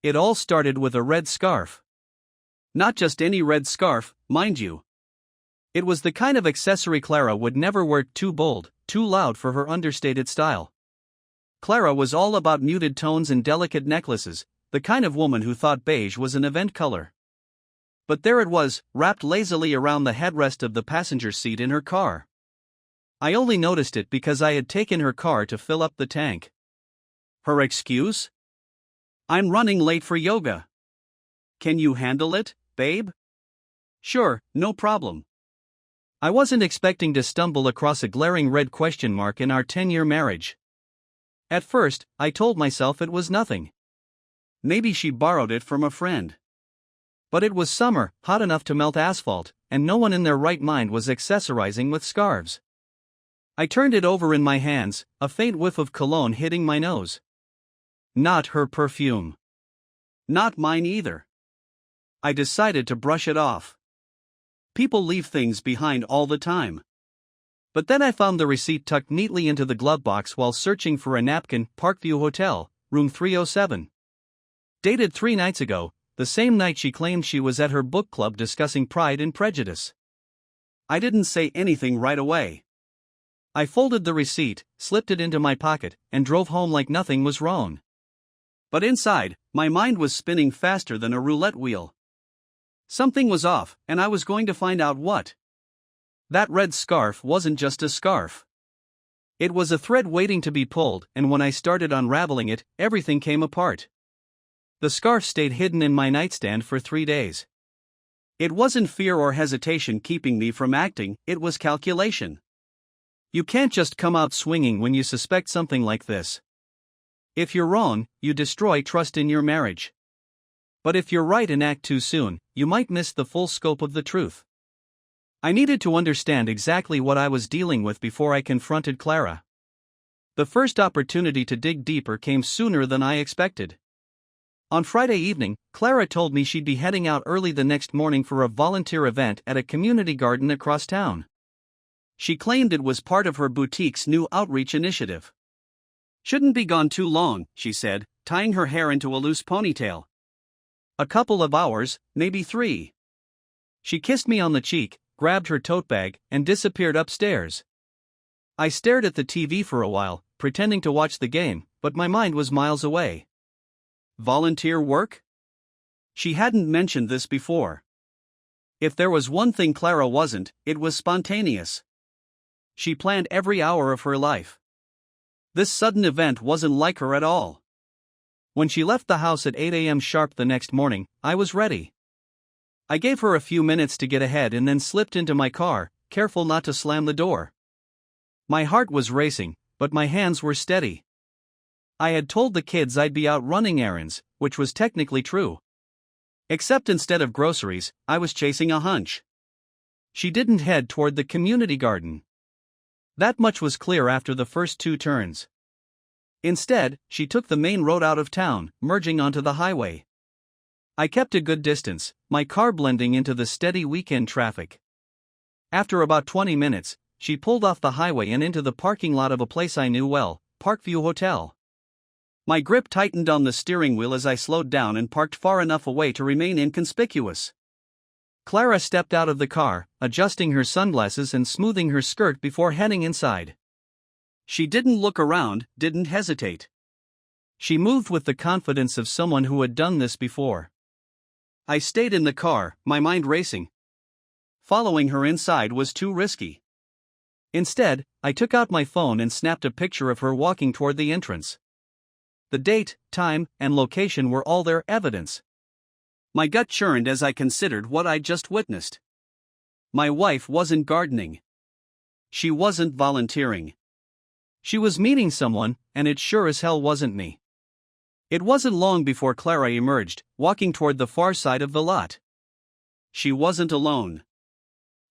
It all started with a red scarf. Not just any red scarf, mind you. It was the kind of accessory Clara would never wear, too bold, too loud for her understated style. Clara was all about muted tones and delicate necklaces, the kind of woman who thought beige was an event color. But there it was, wrapped lazily around the headrest of the passenger seat in her car. I only noticed it because I had taken her car to fill up the tank. Her excuse? "I'm running late for yoga. Can you handle it, babe?" "Sure, no problem." I wasn't expecting to stumble across a glaring red question mark in our 10-year marriage. At first, I told myself it was nothing. Maybe she borrowed it from a friend. But it was summer, hot enough to melt asphalt, and no one in their right mind was accessorizing with scarves. I turned it over in my hands, a faint whiff of cologne hitting my nose. Not her perfume. Not mine either. I decided to brush it off. People leave things behind all the time. But then I found the receipt tucked neatly into the glove box while searching for a napkin. Parkview Hotel, room 307. Dated 3 nights ago, the same night she claimed she was at her book club discussing Pride and Prejudice. I didn't say anything right away. I folded the receipt, slipped it into my pocket, and drove home like nothing was wrong. But inside, my mind was spinning faster than a roulette wheel. Something was off, and I was going to find out what. That red scarf wasn't just a scarf. It was a thread waiting to be pulled, and when I started unraveling it, everything came apart. The scarf stayed hidden in my nightstand for 3 days. It wasn't fear or hesitation keeping me from acting, it was calculation. You can't just come out swinging when you suspect something like this. If you're wrong, you destroy trust in your marriage. But if you're right and act too soon, you might miss the full scope of the truth. I needed to understand exactly what I was dealing with before I confronted Clara. The first opportunity to dig deeper came sooner than I expected. On Friday evening, Clara told me she'd be heading out early the next morning for a volunteer event at a community garden across town. She claimed it was part of her boutique's new outreach initiative. "Shouldn't be gone too long," she said, tying her hair into a loose ponytail. "A couple of hours, maybe 3. She kissed me on the cheek, grabbed her tote bag, and disappeared upstairs. I stared at the TV for a while, pretending to watch the game, but my mind was miles away. Volunteer work? She hadn't mentioned this before. If there was one thing Clara wasn't, it was spontaneous. She planned every hour of her life. This sudden event wasn't like her at all. When she left the house at 8 a.m. sharp the next morning, I was ready. I gave her a few minutes to get ahead and then slipped into my car, careful not to slam the door. My heart was racing, but my hands were steady. I had told the kids I'd be out running errands, which was technically true. Except instead of groceries, I was chasing a hunch. She didn't head toward the community garden. That much was clear after the first 2 turns. Instead, she took the main road out of town, merging onto the highway. I kept a good distance, my car blending into the steady weekend traffic. After about 20 minutes, she pulled off the highway and into the parking lot of a place I knew well, Parkview Hotel. My grip tightened on the steering wheel as I slowed down and parked far enough away to remain inconspicuous. Clara stepped out of the car, adjusting her sunglasses and smoothing her skirt before heading inside. She didn't look around, didn't hesitate. She moved with the confidence of someone who had done this before. I stayed in the car, my mind racing. Following her inside was too risky. Instead, I took out my phone and snapped a picture of her walking toward the entrance. The date, time, and location were all their evidence. My gut churned as I considered what I'd just witnessed. My wife wasn't gardening. She wasn't volunteering. She was meeting someone, and it sure as hell wasn't me. It wasn't long before Clara emerged, walking toward the far side of the lot. She wasn't alone.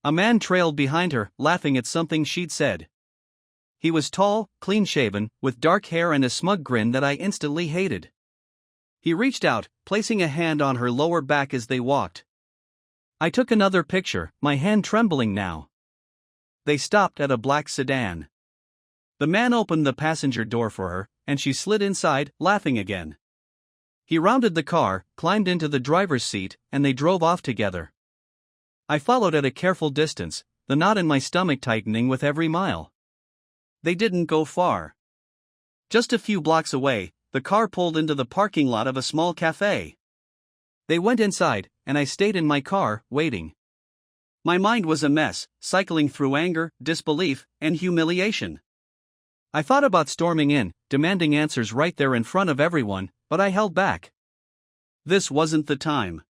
A man trailed behind her, laughing at something she'd said. He was tall, clean-shaven, with dark hair and a smug grin that I instantly hated. He reached out, placing a hand on her lower back as they walked. I took another picture, my hand trembling now. They stopped at a black sedan. The man opened the passenger door for her, and she slid inside, laughing again. He rounded the car, climbed into the driver's seat, and they drove off together. I followed at a careful distance, the knot in my stomach tightening with every mile. They didn't go far. Just a few blocks away, the car pulled into the parking lot of a small cafe. They went inside, and I stayed in my car, waiting. My mind was a mess, cycling through anger, disbelief, and humiliation. I thought about storming in, demanding answers right there in front of everyone, but I held back. This wasn't the time.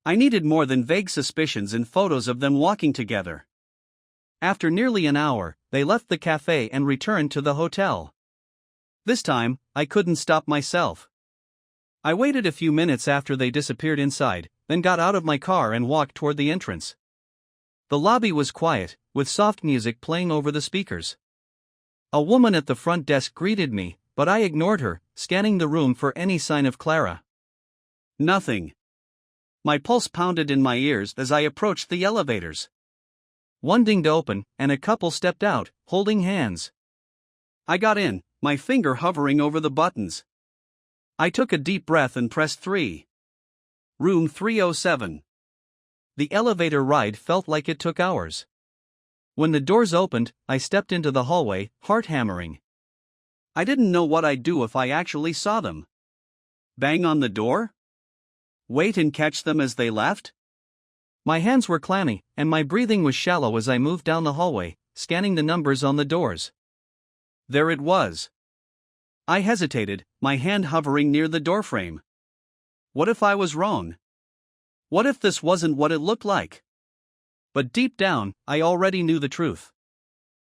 I needed more than vague suspicions and photos of them walking together. After nearly an hour, they left the cafe and returned to the hotel. This time, I couldn't stop myself. I waited a few minutes after they disappeared inside, then got out of my car and walked toward the entrance. The lobby was quiet, with soft music playing over the speakers. A woman at the front desk greeted me, but I ignored her, scanning the room for any sign of Clara. Nothing. My pulse pounded in my ears as I approached the elevators. One dinged open, and a couple stepped out, holding hands. I got in, my finger hovering over the buttons. I took a deep breath and pressed 3. Room 307. The elevator ride felt like it took hours. When the doors opened, I stepped into the hallway, heart hammering. I didn't know what I'd do if I actually saw them. Bang on the door? Wait and catch them as they left? My hands were clammy, and my breathing was shallow as I moved down the hallway, scanning the numbers on the doors. There it was. I hesitated, my hand hovering near the doorframe. What if I was wrong? What if this wasn't what it looked like? But deep down, I already knew the truth.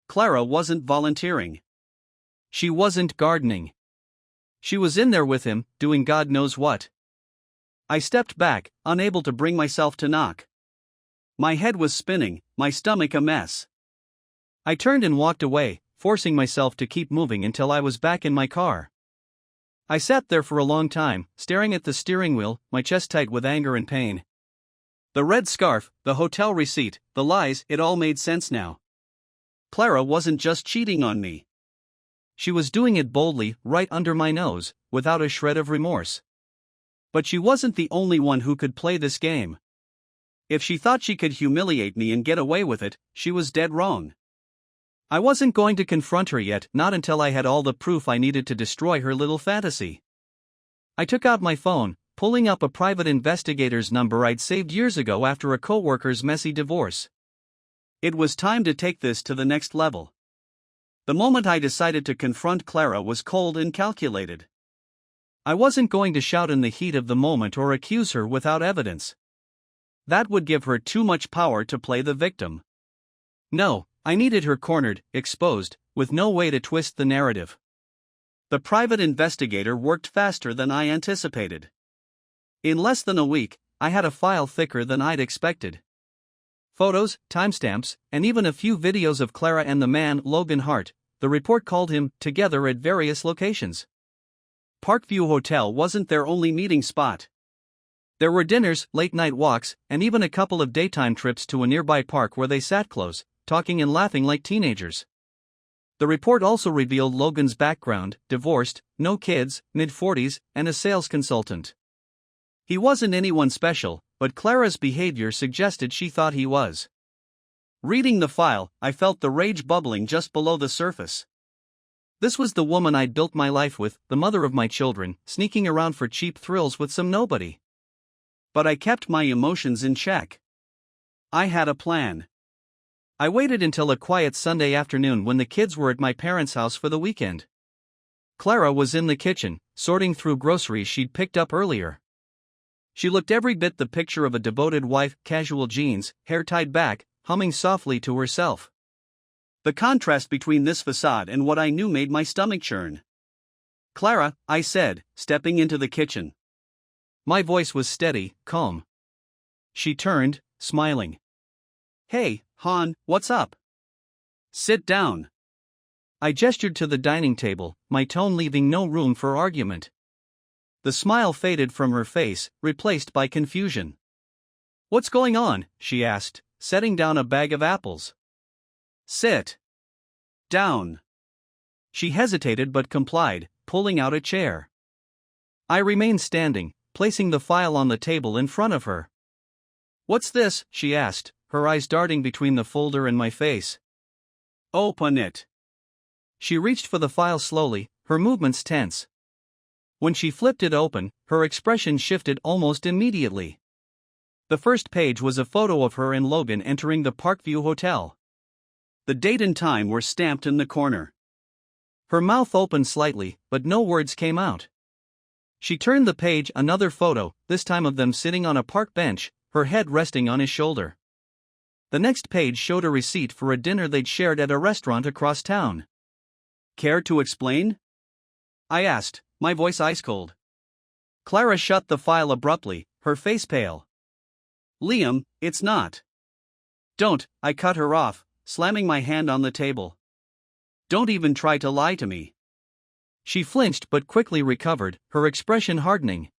Clara wasn't volunteering. She wasn't gardening. She was in there with him, doing God knows what. I stepped back, unable to bring myself to knock. My head was spinning, my stomach a mess. I turned and walked away, forcing myself to keep moving until I was back in my car. I sat there for a long time, staring at the steering wheel, my chest tight with anger and pain. The red scarf, the hotel receipt, the lies, it all made sense now. Clara wasn't just cheating on me. She was doing it boldly, right under my nose, without a shred of remorse. But she wasn't the only one who could play this game. If she thought she could humiliate me and get away with it, she was dead wrong. I wasn't going to confront her yet, not until I had all the proof I needed to destroy her little fantasy. I took out my phone, pulling up a private investigator's number I'd saved years ago after a coworker's messy divorce. It was time to take this to the next level. The moment I decided to confront Clara was cold and calculated. I wasn't going to shout in the heat of the moment or accuse her without evidence. That would give her too much power to play the victim. No, I needed her cornered, exposed, with no way to twist the narrative. The private investigator worked faster than I anticipated. In less than a week, I had a file thicker than I'd expected. Photos, timestamps, and even a few videos of Clara and the man, Logan Hart. The report called him, together at various locations. Parkview Hotel wasn't their only meeting spot. There were dinners, late-night walks, and even a couple of daytime trips to a nearby park where they sat close, talking and laughing like teenagers. The report also revealed Logan's background: divorced, no kids, mid-40s, and a sales consultant. He wasn't anyone special, but Clara's behavior suggested she thought he was. Reading the file, I felt the rage bubbling just below the surface. This was the woman I'd built my life with, the mother of my children, sneaking around for cheap thrills with some nobody. But I kept my emotions in check. I had a plan. I waited until a quiet Sunday afternoon when the kids were at my parents' house for the weekend. Clara was in the kitchen, sorting through groceries she'd picked up earlier. She looked every bit the picture of a devoted wife, casual jeans, hair tied back, humming softly to herself. The contrast between this facade and what I knew made my stomach churn. "Clara," I said, stepping into the kitchen. My voice was steady, calm. She turned, smiling. "Hey, hon, what's up? Sit down." I gestured to the dining table, my tone leaving no room for argument. The smile faded from her face, replaced by confusion. "What's going on?" she asked, setting down a bag of apples. "Sit down." She hesitated but complied, pulling out a chair. I remained standing, placing the file on the table in front of her. "What's this?" she asked, her eyes darting between the folder and my face. "Open it." She reached for the file slowly, her movements tense. When she flipped it open, her expression shifted almost immediately. The first page was a photo of her and Logan entering the Parkview Hotel. The date and time were stamped in the corner. Her mouth opened slightly, but no words came out. She turned the page, another photo, this time of them sitting on a park bench, her head resting on his shoulder. The next page showed a receipt for a dinner they'd shared at a restaurant across town. "Care to explain?" I asked, my voice ice cold. Clara shut the file abruptly, her face pale. "Liam, it's not." "Don't," I cut her off, slamming my hand on the table. "Don't even try to lie to me." She flinched but quickly recovered, her expression hardening.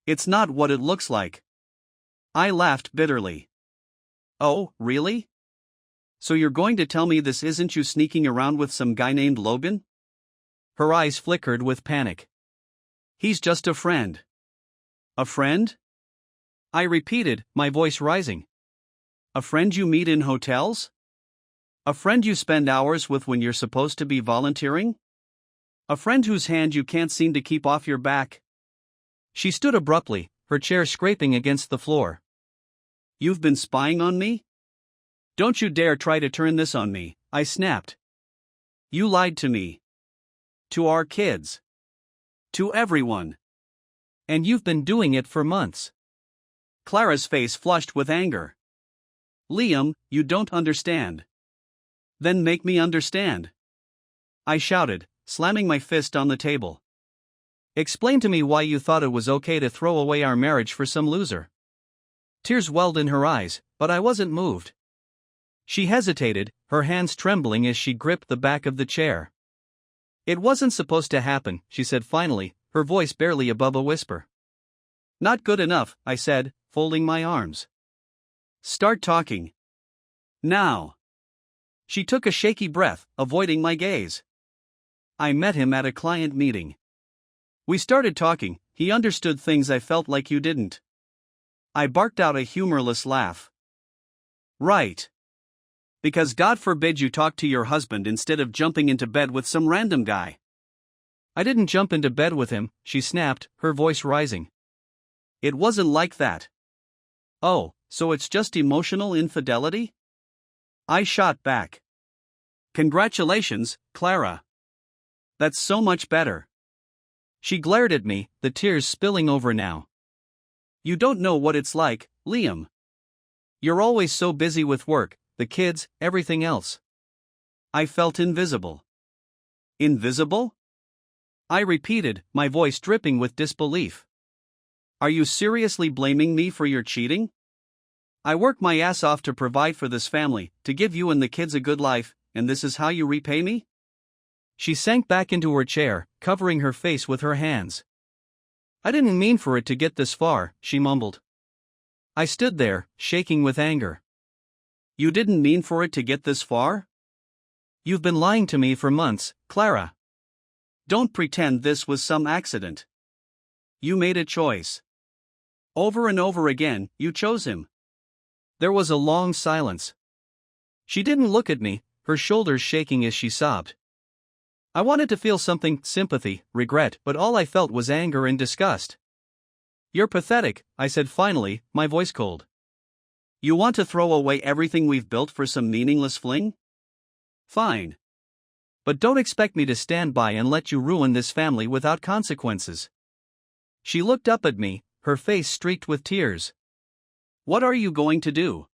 "It's not what it looks like." I laughed bitterly. "Oh, really? So you're going to tell me this isn't you sneaking around with some guy named Logan?" Her eyes flickered with panic. "He's just a friend." "A friend?" I repeated, my voice rising. "A friend you meet in hotels? A friend you spend hours with when you're supposed to be volunteering? A friend whose hand you can't seem to keep off your back?" She stood abruptly, her chair scraping against the floor. "You've been spying on me? Don't you dare try to turn this on me," I snapped. "You lied to me. To our kids. To everyone. And you've been doing it for months." Clara's face flushed with anger. "Liam, you don't understand." "Then make me understand," I shouted, slamming my fist on the table. "Explain to me why you thought it was okay to throw away our marriage for some loser." Tears welled in her eyes, but I wasn't moved. She hesitated, her hands trembling as she gripped the back of the chair. "It wasn't supposed to happen," she said finally, her voice barely above a whisper. "Not good enough," I said, folding my arms. "Start talking. Now." She took a shaky breath, avoiding my gaze. "I met him at a client meeting. We started talking, he understood things I felt like you didn't." I barked out a humorless laugh. "Right. Because God forbid you talk to your husband instead of jumping into bed with some random guy." "I didn't jump into bed with him," she snapped, her voice rising. "It wasn't like that." "Oh, so it's just emotional infidelity?" I shot back. "Congratulations, Clara. That's so much better." She glared at me, the tears spilling over now. "You don't know what it's like, Liam. You're always so busy with work, the kids, everything else." I felt invisible. "Invisible?" I repeated, my voice dripping with disbelief. "Are you seriously blaming me for your cheating? I work my ass off to provide for this family, to give you and the kids a good life, and this is how you repay me?" She sank back into her chair, covering her face with her hands. "I didn't mean for it to get this far," she mumbled. I stood there, shaking with anger. "You didn't mean for it to get this far?" "You've been lying to me for months, Clara. Don't pretend this was some accident. You made a choice. Over and over again, you chose him." There was a long silence. She didn't look at me, her shoulders shaking as she sobbed. I wanted to feel something, sympathy, regret, but all I felt was anger and disgust. "You're pathetic," I said finally, my voice cold. "You want to throw away everything we've built for some meaningless fling? Fine. But don't expect me to stand by and let you ruin this family without consequences." She looked up at me, her face streaked with tears. "What are you going to do?"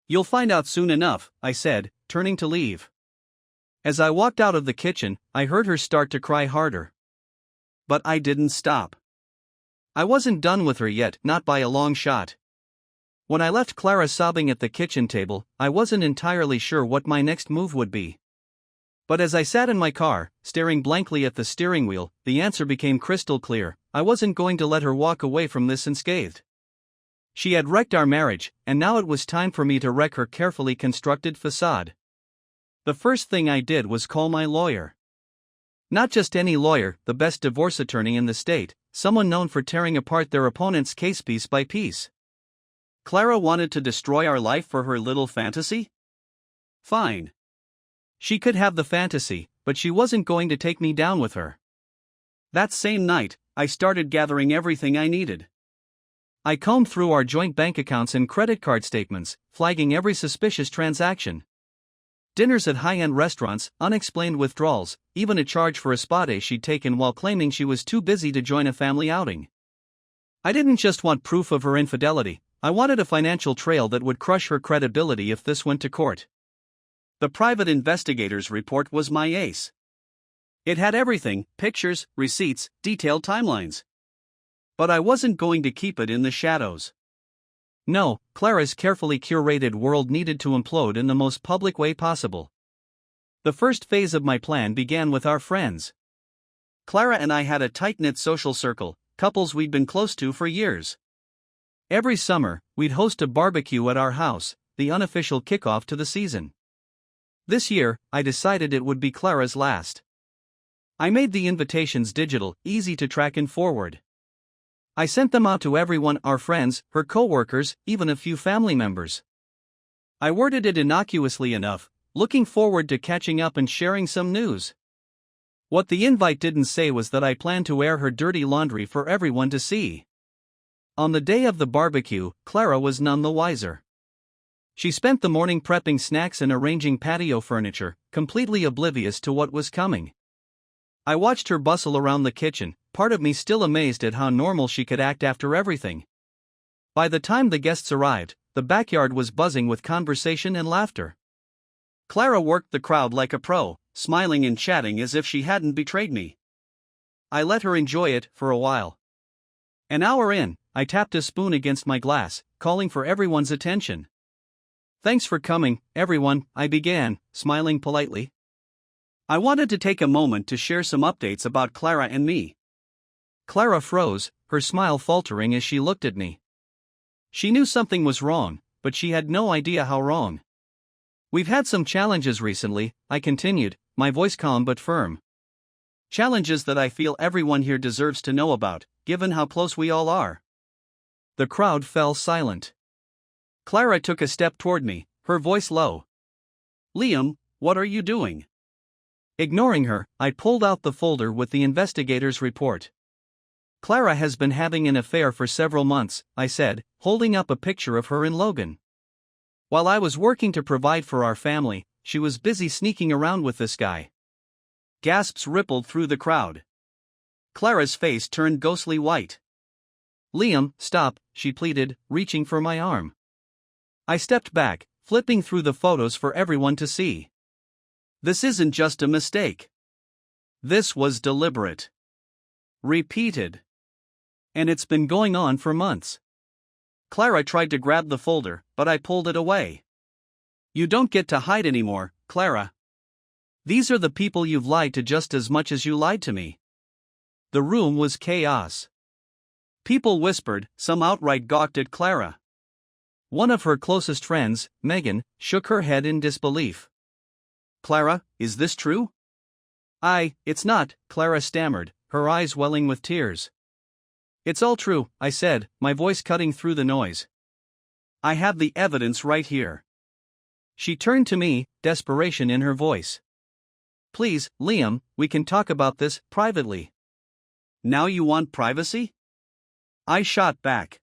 "You'll find out soon enough," I said, turning to leave. As I walked out of the kitchen, I heard her start to cry harder. But I didn't stop. I wasn't done with her yet, not by a long shot. When I left Clara sobbing at the kitchen table, I wasn't entirely sure what my next move would be. But as I sat in my car, staring blankly at the steering wheel, the answer became crystal clear: I wasn't going to let her walk away from this unscathed. She had wrecked our marriage, and now it was time for me to wreck her carefully constructed facade. The first thing I did was call my lawyer. Not just any lawyer, the best divorce attorney in the state, someone known for tearing apart their opponent's case piece by piece. Clara wanted to destroy our life for her little fantasy? Fine. She could have the fantasy, but she wasn't going to take me down with her. That same night, I started gathering everything I needed. I combed through our joint bank accounts and credit card statements, flagging every suspicious transaction. Dinners at high-end restaurants, unexplained withdrawals, even a charge for a spa day she'd taken while claiming she was too busy to join a family outing. I didn't just want proof of her infidelity, I wanted a financial trail that would crush her credibility if this went to court. The private investigator's report was my ace. It had everything: pictures, receipts, detailed timelines. But I wasn't going to keep it in the shadows. No, Clara's carefully curated world needed to implode in the most public way possible. The first phase of my plan began with our friends. Clara and I had a tight-knit social circle, couples we'd been close to for years. Every summer, we'd host a barbecue at our house, the unofficial kickoff to the season. This year, I decided it would be Clara's last. I made the invitations digital, easy to track and forward. I sent them out to everyone: our friends, her co-workers, even a few family members. I worded it innocuously enough, looking forward to catching up and sharing some news. What the invite didn't say was that I planned to air her dirty laundry for everyone to see. On the day of the barbecue, Clara was none the wiser. She spent the morning prepping snacks and arranging patio furniture, completely oblivious to what was coming. I watched her bustle around the kitchen, part of me still amazed at how normal she could act after everything. By the time the guests arrived, the backyard was buzzing with conversation and laughter. Clara worked the crowd like a pro, smiling and chatting as if she hadn't betrayed me. I let her enjoy it for a while. An hour in, I tapped a spoon against my glass, calling for everyone's attention. "Thanks for coming, everyone," I began, smiling politely. I wanted to take a moment to share some updates about Clara and me. Clara froze, her smile faltering as she looked at me. She knew something was wrong, but she had no idea how wrong. "We've had some challenges recently," I continued, my voice calm but firm. "Challenges that I feel everyone here deserves to know about, given how close we all are." The crowd fell silent. Clara took a step toward me, her voice low. "Liam, what are you doing?" Ignoring her, I pulled out the folder with the investigator's report. "Clara has been having an affair for several months," I said, holding up a picture of her and Logan. "While I was working to provide for our family, she was busy sneaking around with this guy." Gasps rippled through the crowd. Clara's face turned ghostly white. "Liam, stop," she pleaded, reaching for my arm. I stepped back, flipping through the photos for everyone to see. This isn't just a mistake. This was deliberate. Repeated. And it's been going on for months. Clara tried to grab the folder, but I pulled it away. "You don't get to hide anymore, Clara. These are the people you've lied to just as much as you lied to me." The room was chaos. People whispered, some outright gawked at Clara. One of her closest friends, Megan, shook her head in disbelief. "Clara, is this true?" It's not," Clara stammered, her eyes welling with tears. "It's all true," I said, my voice cutting through the noise. "I have the evidence right here." She turned to me, desperation in her voice. "Please, Liam, we can talk about this privately." "Now you want privacy?" I shot back.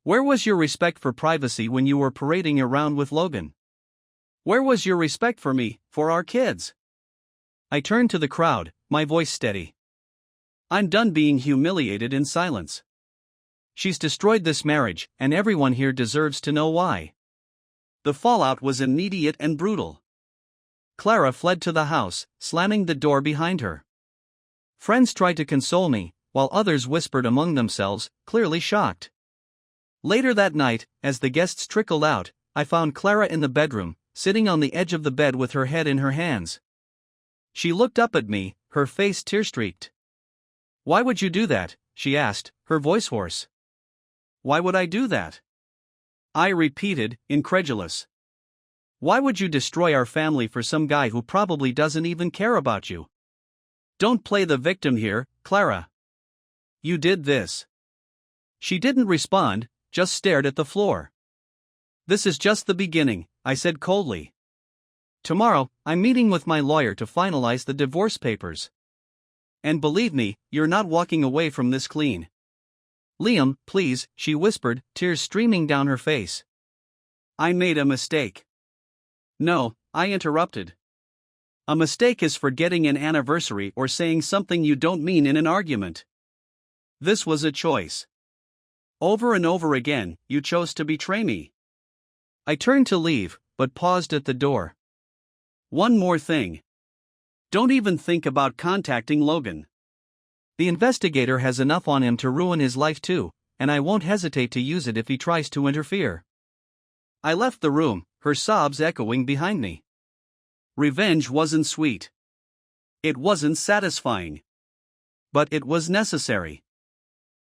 "Where was your respect for privacy when you were parading around with Logan? Where was your respect for me, for our kids?" I turned to the crowd, my voice steady. "I'm done being humiliated in silence. She's destroyed this marriage, and everyone here deserves to know why." The fallout was immediate and brutal. Clara fled to the house, slamming the door behind her. Friends tried to console me, while others whispered among themselves, clearly shocked. Later that night, as the guests trickled out, I found Clara in the bedroom, sitting on the edge of the bed with her head in her hands. She looked up at me, her face tear-streaked. "Why would you do that?" she asked, her voice hoarse. "Why would I do that?" I repeated, incredulous. "Why would you destroy our family for some guy who probably doesn't even care about you? Don't play the victim here, Clara." You did this. She didn't respond, just stared at the floor. This is just the beginning, I said coldly. Tomorrow, I'm meeting with my lawyer to finalize the divorce papers. And believe me, you're not walking away from this clean. Liam, please, she whispered, tears streaming down her face. I made a mistake. No, I interrupted. A mistake is forgetting an anniversary or saying something you don't mean in an argument. This was a choice. Over and over again, you chose to betray me. I turned to leave, but paused at the door. One more thing. Don't even think about contacting Logan. The investigator has enough on him to ruin his life too, and I won't hesitate to use it if he tries to interfere. I left the room, her sobs echoing behind me. Revenge wasn't sweet. It wasn't satisfying. But it was necessary.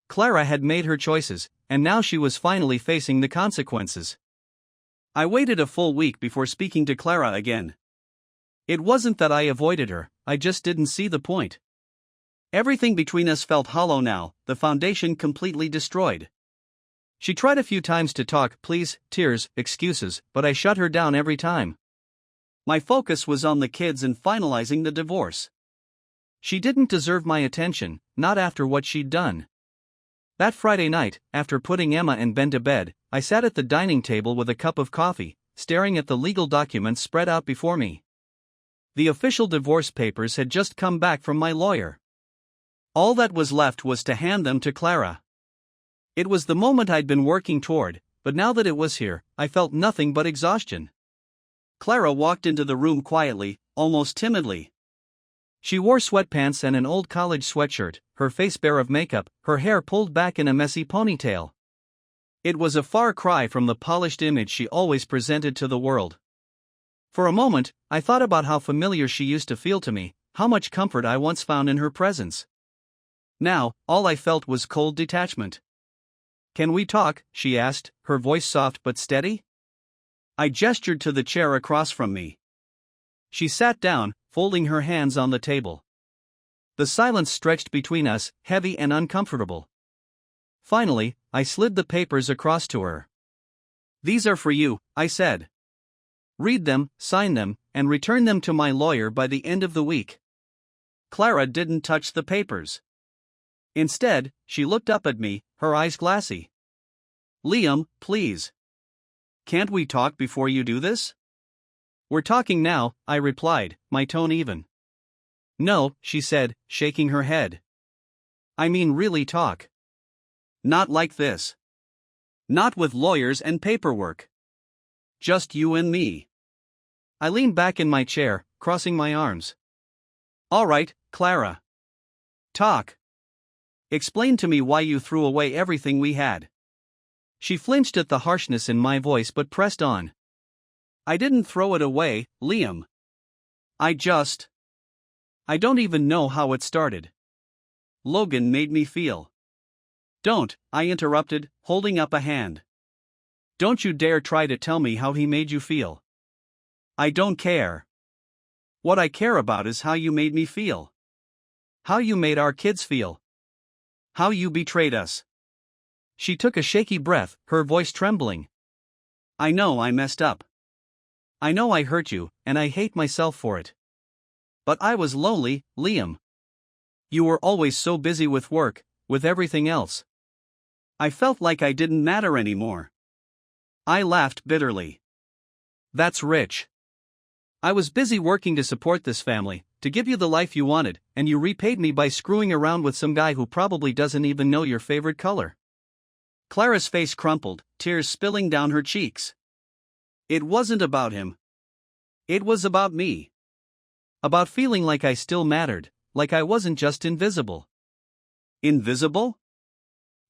Clara had made her choices, and now she was finally facing the consequences. I waited a full week before speaking to Clara again. It wasn't that I avoided her, I just didn't see the point. Everything between us felt hollow now, the foundation completely destroyed. She tried a few times to talk, pleas, tears, excuses, but I shut her down every time. My focus was on the kids and finalizing the divorce. She didn't deserve my attention, not after what she'd done. That Friday night, after putting Emma and Ben to bed, I sat at the dining table with a cup of coffee, staring at the legal documents spread out before me. The official divorce papers had just come back from my lawyer. All that was left was to hand them to Clara. It was the moment I'd been working toward, but now that it was here, I felt nothing but exhaustion. Clara walked into the room quietly, almost timidly. She wore sweatpants and an old college sweatshirt, her face bare of makeup, her hair pulled back in a messy ponytail. It was a far cry from the polished image she always presented to the world. For a moment, I thought about how familiar she used to feel to me, how much comfort I once found in her presence. Now, all I felt was cold detachment. Can we talk? She asked, her voice soft but steady. I gestured to the chair across from me. She sat down, folding her hands on the table. The silence stretched between us, heavy and uncomfortable. Finally, I slid the papers across to her. These are for you, I said. Read them, sign them, and return them to my lawyer by the end of the week. Clara didn't touch the papers. Instead, she looked up at me, her eyes glassy. Liam, please. Can't we talk before you do this? We're talking now, I replied, my tone even. No, she said, shaking her head. I mean really talk. Not like this. Not with lawyers and paperwork. Just you and me. I leaned back in my chair, crossing my arms. All right, Clara. Talk. Explain to me why you threw away everything we had. She flinched at the harshness in my voice but pressed on. I didn't throw it away, Liam. I don't even know how it started. Logan made me feel. Don't, I interrupted, holding up a hand. Don't you dare try to tell me how he made you feel. I don't care. What I care about is how you made me feel. How you made our kids feel. How you betrayed us. She took a shaky breath, her voice trembling. I know I messed up. I know I hurt you, and I hate myself for it. But I was lonely, Liam. You were always so busy with work, with everything else. I felt like I didn't matter anymore. I laughed bitterly. That's rich. I was busy working to support this family, to give you the life you wanted, and you repaid me by screwing around with some guy who probably doesn't even know your favorite color. Clara's face crumpled, tears spilling down her cheeks. It wasn't about him. It was about me. About feeling like I still mattered, like I wasn't just invisible. Invisible?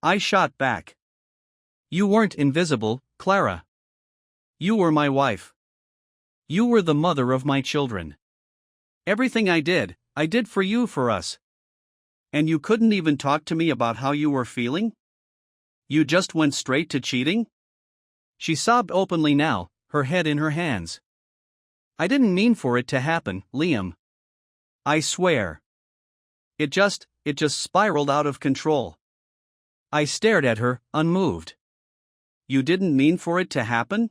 I shot back. You weren't invisible, Clara. You were my wife. You were the mother of my children. Everything I did for you, for us. And you couldn't even talk to me about how you were feeling? You just went straight to cheating? She sobbed openly now, her head in her hands. I didn't mean for it to happen, Liam. I swear. it just spiraled out of control. I stared at her, unmoved. You didn't mean for it to happen?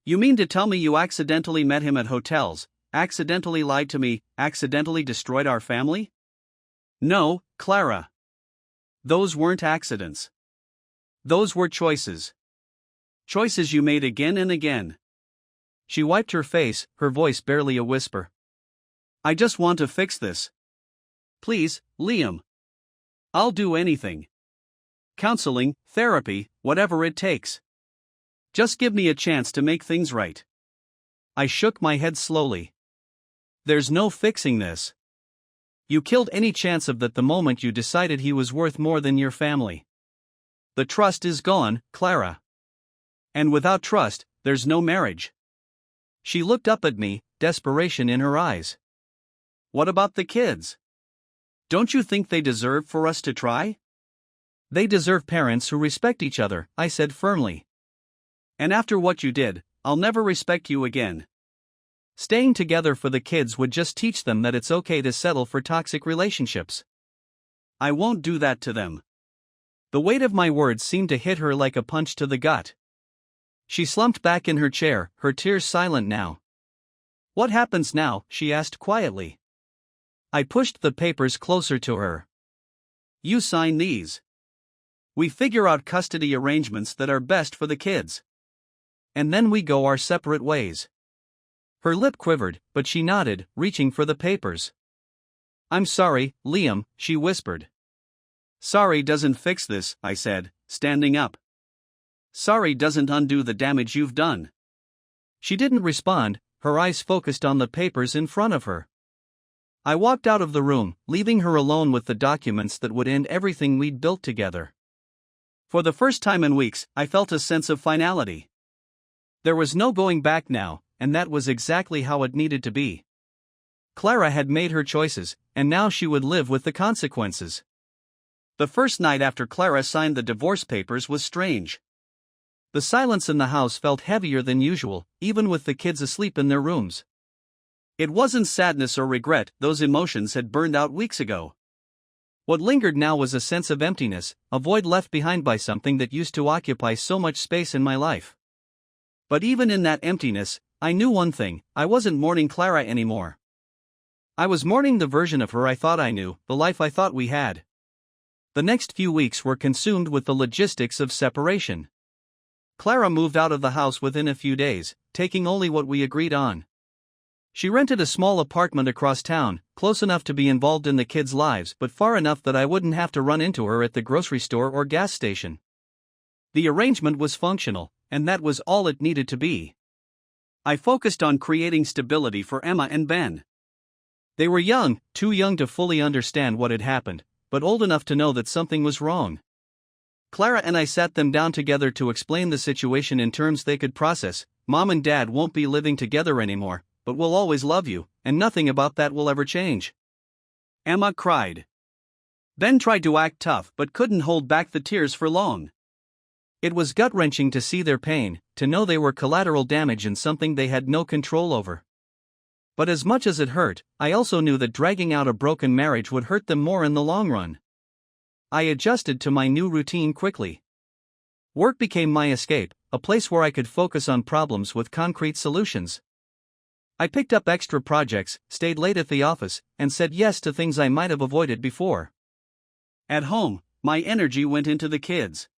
You mean to tell me you accidentally met him at hotels, accidentally lied to me, accidentally destroyed our family? No, Clara. Those weren't accidents. Those were choices. Choices you made again and again. She wiped her face, her voice barely a whisper. I just want to fix this. Please, Liam. I'll do anything. Counseling, therapy, whatever it takes. Just give me a chance to make things right. I shook my head slowly. There's no fixing this. You killed any chance of that the moment you decided he was worth more than your family. The trust is gone, Clara. And without trust, there's no marriage. She looked up at me, desperation in her eyes. What about the kids? Don't you think they deserve for us to try? They deserve parents who respect each other, I said firmly. And after what you did, I'll never respect you again. Staying together for the kids would just teach them that it's okay to settle for toxic relationships. I won't do that to them. The weight of my words seemed to hit her like a punch to the gut. She slumped back in her chair, her tears silent now. What happens now? She asked quietly. I pushed the papers closer to her. You sign these. We figure out custody arrangements that are best for the kids. And then we go our separate ways. Her lip quivered, but she nodded, reaching for the papers. I'm sorry, Liam, she whispered. Sorry doesn't fix this, I said, standing up. Sorry doesn't undo the damage you've done. She didn't respond, her eyes focused on the papers in front of her. I walked out of the room, leaving her alone with the documents that would end everything we'd built together. For the first time in weeks, I felt a sense of finality. There was no going back now, and that was exactly how it needed to be. Clara had made her choices, and now she would live with the consequences. The first night after Clara signed the divorce papers was strange. The silence in the house felt heavier than usual, even with the kids asleep in their rooms. It wasn't sadness or regret, those emotions had burned out weeks ago. What lingered now was a sense of emptiness, a void left behind by something that used to occupy so much space in my life. But even in that emptiness, I knew one thing: I wasn't mourning Clara anymore. I was mourning the version of her I thought I knew, the life I thought we had. The next few weeks were consumed with the logistics of separation. Clara moved out of the house within a few days, taking only what we agreed on. She rented a small apartment across town, close enough to be involved in the kids' lives but far enough that I wouldn't have to run into her at the grocery store or gas station. The arrangement was functional, and that was all it needed to be. I focused on creating stability for Emma and Ben. They were young, too young to fully understand what had happened, but old enough to know that something was wrong. Clara and I sat them down together to explain the situation in terms they could process. Mom and Dad won't be living together anymore, but we'll always love you, and nothing about that will ever change. Emma cried. Ben tried to act tough but couldn't hold back the tears for long. It was gut-wrenching to see their pain, to know they were collateral damage in something they had no control over. But as much as it hurt, I also knew that dragging out a broken marriage would hurt them more in the long run. I adjusted to my new routine quickly. Work became my escape, a place where I could focus on problems with concrete solutions. I picked up extra projects, stayed late at the office, and said yes to things I might have avoided before. At home, my energy went into the kids.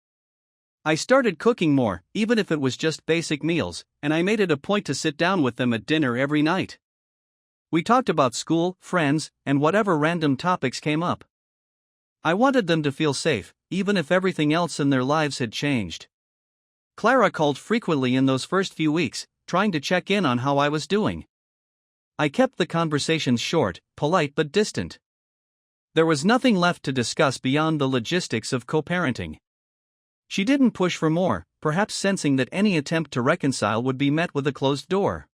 I started cooking more, even if it was just basic meals, and I made it a point to sit down with them at dinner every night. We talked about school, friends, and whatever random topics came up. I wanted them to feel safe, even if everything else in their lives had changed. Clara called frequently in those first few weeks, trying to check in on how I was doing. I kept the conversations short, polite but distant. There was nothing left to discuss beyond the logistics of co-parenting. She didn't push for more, perhaps sensing that any attempt to reconcile would be met with a closed door.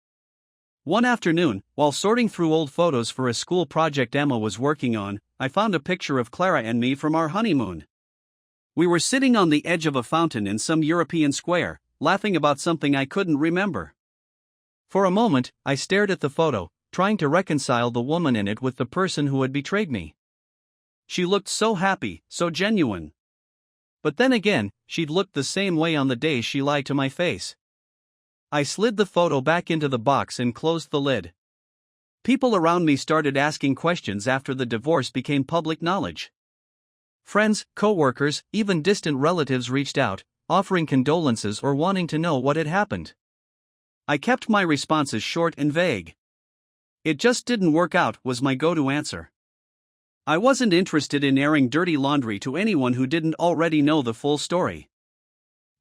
One afternoon, while sorting through old photos for a school project Emma was working on, I found a picture of Clara and me from our honeymoon. We were sitting on the edge of a fountain in some European square, laughing about something I couldn't remember. For a moment, I stared at the photo, trying to reconcile the woman in it with the person who had betrayed me. She looked so happy, so genuine. But then again, she'd looked the same way on the days she lied to my face. I slid the photo back into the box and closed the lid. People around me started asking questions after the divorce became public knowledge. Friends, co-workers, even distant relatives reached out, offering condolences or wanting to know what had happened. I kept my responses short and vague. It just didn't work out, was my go-to answer. I wasn't interested in airing dirty laundry to anyone who didn't already know the full story.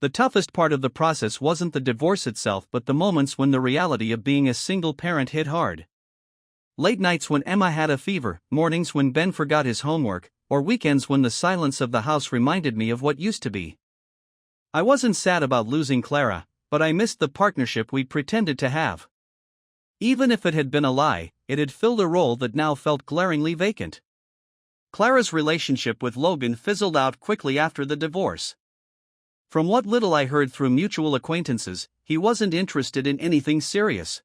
The toughest part of the process wasn't the divorce itself but the moments when the reality of being a single parent hit hard. Late nights when Emma had a fever, mornings when Ben forgot his homework, or weekends when the silence of the house reminded me of what used to be. I wasn't sad about losing Clara, but I missed the partnership we pretended to have. Even if it had been a lie, it had filled a role that now felt glaringly vacant. Clara's relationship with Logan fizzled out quickly after the divorce. From what little I heard through mutual acquaintances, he wasn't interested in anything serious.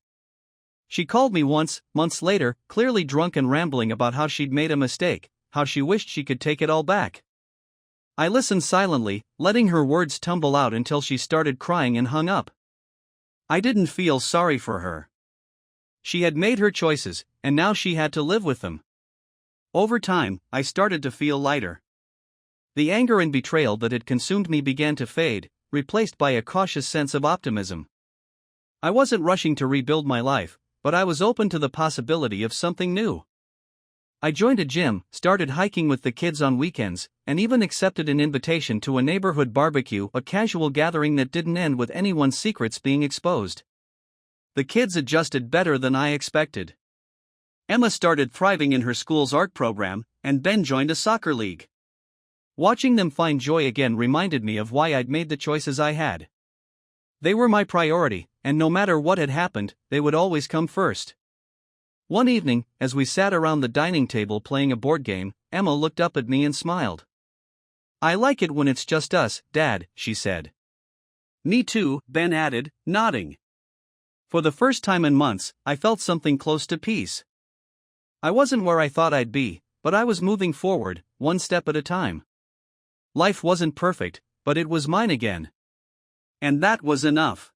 She called me once, months later, clearly drunk and rambling about how she'd made a mistake, how she wished she could take it all back. I listened silently, letting her words tumble out until she started crying and hung up. I didn't feel sorry for her. She had made her choices, and now she had to live with them. Over time, I started to feel lighter. The anger and betrayal that had consumed me began to fade, replaced by a cautious sense of optimism. I wasn't rushing to rebuild my life, but I was open to the possibility of something new. I joined a gym, started hiking with the kids on weekends, and even accepted an invitation to a neighborhood barbecue, a casual gathering that didn't end with anyone's secrets being exposed. The kids adjusted better than I expected. Emma started thriving in her school's art program, and Ben joined a soccer league. Watching them find joy again reminded me of why I'd made the choices I had. They were my priority, and no matter what had happened, they would always come first. One evening, as we sat around the dining table playing a board game, Emma looked up at me and smiled. "I like it when it's just us, Dad," she said. "Me too," Ben added, nodding. For the first time in months, I felt something close to peace. I wasn't where I thought I'd be, but I was moving forward, one step at a time. Life wasn't perfect, but it was mine again. And that was enough.